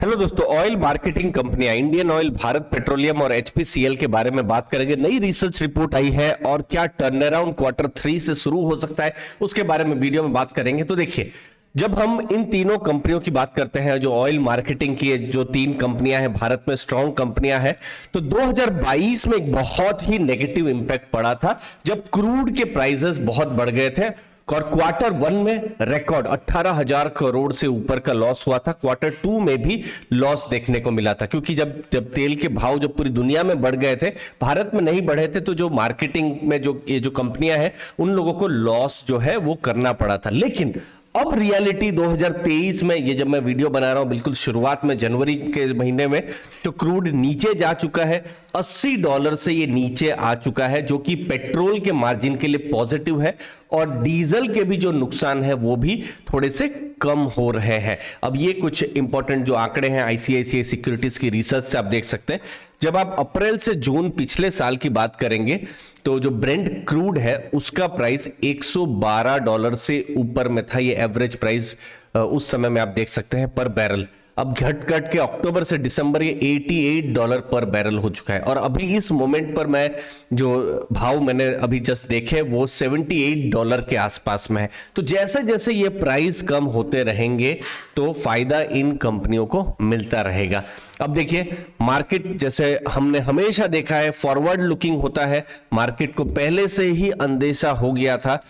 Hello दोस्तों, oil marketing कंपनियां Indian oil, Bharat petroleum और एचपीसीएल के बारे में बात करेंगे। नई रिसर्च रिपोर्ट आई है और क्या टर्न अराउंड Q3 से शुरू हो सकता है उसके बारे में वीडियो में बात करेंगे। तो देखिए, जब हम इन तीनों कंपनियों की बात करते हैं, जो ऑयल मार्केटिंग की जो तीन कंपनियां हैं, भारत में स्ट्रॉन्ग कंपनियां हैं, तो 2022 में एक बहुत ही नेगेटिव इंपैक्ट पड़ा था जब क्रूड के प्राइसेस बहुत बढ़ गए थे और Q1 में रिकॉर्ड 18,000 करोड़ से ऊपर का लॉस हुआ था। Q2 में भी लॉस देखने को मिला था, क्योंकि जब तेल के भाव जब पूरी दुनिया में बढ़ गए थे, भारत में नहीं बढ़े थे, तो जो मार्केटिंग में जो कंपनियां हैं उन लोगों को लॉस जो है वो करना पड़ा था। लेकिन अब रियलिटी 2023 में, ये जब मैं वीडियो बना रहा हूं बिल्कुल शुरुआत में जनवरी के महीने में, तो क्रूड नीचे जा चुका है, $80 से ये नीचे आ चुका है, जो कि पेट्रोल के मार्जिन के लिए पॉजिटिव है और डीजल के भी जो नुकसान है वो भी थोड़े से कम हो रहे हैं। अब ये कुछ इंपॉर्टेंट जो आंकड़े हैं आईसीआईसीआई सिक्योरिटीज की रिसर्च से आप देख सकते हैं। जब आप अप्रैल से जून पिछले साल की बात करेंगे तो जो ब्रेंट क्रूड है उसका प्राइस $112 से ऊपर में था। ये एवरेज प्राइस उस समय में आप देख सकते हैं पर बैरल। अब घट के अक्टूबर से दिसंबर ये $88 पर बैरल हो चुका है और अभी इस मोमेंट पर मैं जो भाव मैंने अभी जस्ट देखे वो $78 के आसपास में है। तो जैसे जैसे ये प्राइस कम होते रहेंगे तो फायदा इन कंपनियों को मिलता रहेगा। अब देखिए, मार्केट जैसे हमने हमेशा देखा है फॉरवर्ड लुकिंग होता है, मार्केट को पहले से ही अंदेशा हो गया था।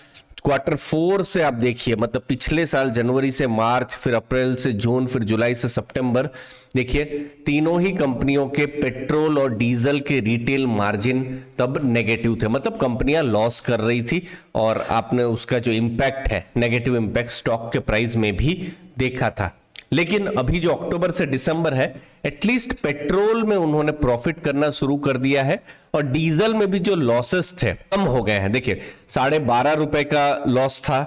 Q4 से आप देखिए, मतलब पिछले साल जनवरी से मार्च, फिर अप्रैल से जून, फिर जुलाई से सितंबर, देखिए तीनों ही कंपनियों के पेट्रोल और डीजल के रिटेल मार्जिन तब नेगेटिव थे, मतलब कंपनियां लॉस कर रही थी और आपने उसका जो इंपैक्ट है, नेगेटिव इंपैक्ट स्टॉक के प्राइस में भी देखा था। लेकिन अभी जो अक्टूबर से दिसंबर है, एटलीस्ट पेट्रोल में उन्होंने प्रॉफिट करना शुरू कर दिया है और डीजल में भी जो लॉसेस थे कम हो गए हैं। देखिए, ₹12.5 का लॉस था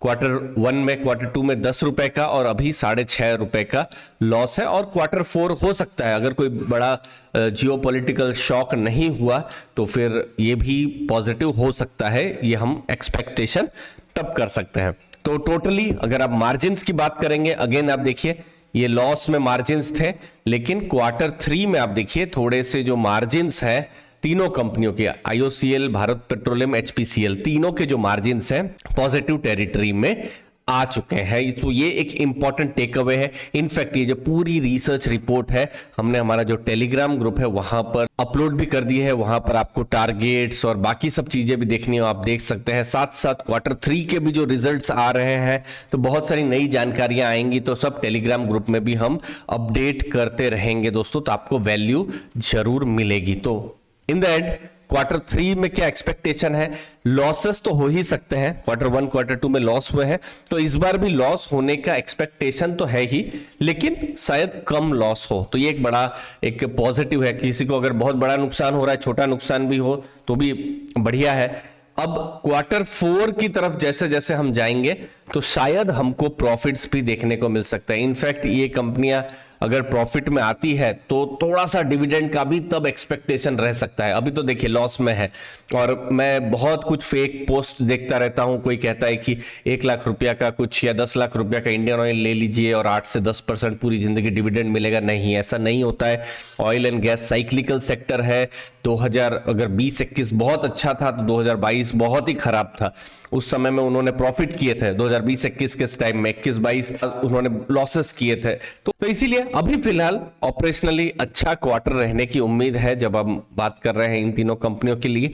Q1 में, Q2 में ₹10 का और अभी ₹6.5 का लॉस है। और Q4 हो सकता है, अगर कोई बड़ा जियोपॉलिटिकल शॉक नहीं हुआ तो फिर ये भी पॉजिटिव हो सकता है। ये हम एक्सपेक्टेशन तब कर सकते हैं। तो टोटली अगर आप मार्जिन्स की बात करेंगे, अगेन आप देखिए ये लॉस में मार्जिन्स थे, लेकिन Q3 में आप देखिए थोड़े से जो मार्जिन्स हैं तीनों कंपनियों के, आईओसीएल, भारत पेट्रोलियम, एचपीसीएल, तीनों के जो मार्जिन्स हैं पॉजिटिव टेरिटरी में आ चुके हैं। तो ये एक इंपॉर्टेंट टेक अवे है। इनफैक्ट ये जो पूरी रिसर्च रिपोर्ट है हमने हमारा जो टेलीग्राम ग्रुप है वहां पर अपलोड भी कर दी है। वहां पर आपको टारगेट्स और बाकी सब चीजें भी देखनी हो आप देख सकते हैं। साथ साथ Q3 के भी जो रिजल्ट्स आ रहे हैं तो बहुत सारी नई जानकारियां आएंगी, तो सब टेलीग्राम ग्रुप में भी हम अपडेट करते रहेंगे दोस्तों, तो आपको वैल्यू जरूर मिलेगी। तो इन द एंड Q3 में क्या एक्सपेक्टेशन है? लॉसेस तो हो ही सकते हैं, Q1 Q2 में लॉस हुए हैं, तो इस बार भी लॉस होने का एक्सपेक्टेशन तो है ही, लेकिन शायद कम लॉस हो। तो ये एक बड़ा एक पॉजिटिव है। किसी को अगर बहुत बड़ा नुकसान हो रहा है, छोटा नुकसान भी हो तो भी बढ़िया है। अब Q4 की तरफ जैसे जैसे हम जाएंगे तो शायद हमको प्रॉफिट्स भी देखने को मिल सकता है। इनफैक्ट ये कंपनियां अगर प्रॉफिट में आती है तो थोड़ा सा डिविडेंड का भी तब एक्सपेक्टेशन रह सकता है। अभी तो देखिए लॉस में है और मैं बहुत कुछ फेक पोस्ट देखता रहता हूं। कोई कहता है कि 1 लाख रुपया का कुछ या 10 लाख रुपया का इंडियन ऑयल ले लीजिए और 8 से 10% पूरी जिंदगी डिविडेंड मिलेगा। नहीं, ऐसा नहीं होता है। Oil and gas cyclical sector है। 2020-21 बहुत अच्छा था तो 2022 बहुत ही खराब था। उस समय में उन्होंने प्रॉफिट किए थे, 2020-21 के टाइम में 21-22 उन्होंने लॉसेस किए थे। तो इसीलिए अभी फिलहाल ऑपरेशनली अच्छा क्वार्टर रहने की उम्मीद है। जब हम बात कर रहे हैं इन तीनों कंपनियों के लिए,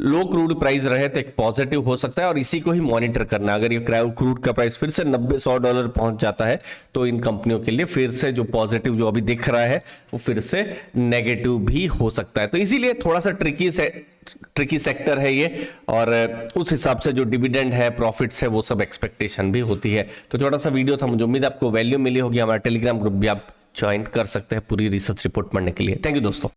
लो क्रूड प्राइस रहे तो एक पॉजिटिव हो सकता है और इसी को ही मॉनिटर करना। अगर ये क्रूड का प्राइस फिर से $90-100 पहुंच जाता है तो इन कंपनियों के लिए फिर से जो पॉजिटिव जो अभी दिख रहा है वो फिर से नेगेटिव भी हो सकता है। तो इसीलिए थोड़ा सा ट्रिकी सेक्टर है ये, और उस हिसाब से जो डिविडेंड है, प्रॉफिट्स है, वो सब एक्सपेक्टेशन भी होती है। तो छोटा सा वीडियो था, मुझे उम्मीद आपको वैल्यू मिली होगी। हमारा टेलीग्राम ग्रुप भी आप ज्वाइन कर सकते हैं पूरी रिसर्च रिपोर्ट पढ़ने के लिए। थैंक यू दोस्तों।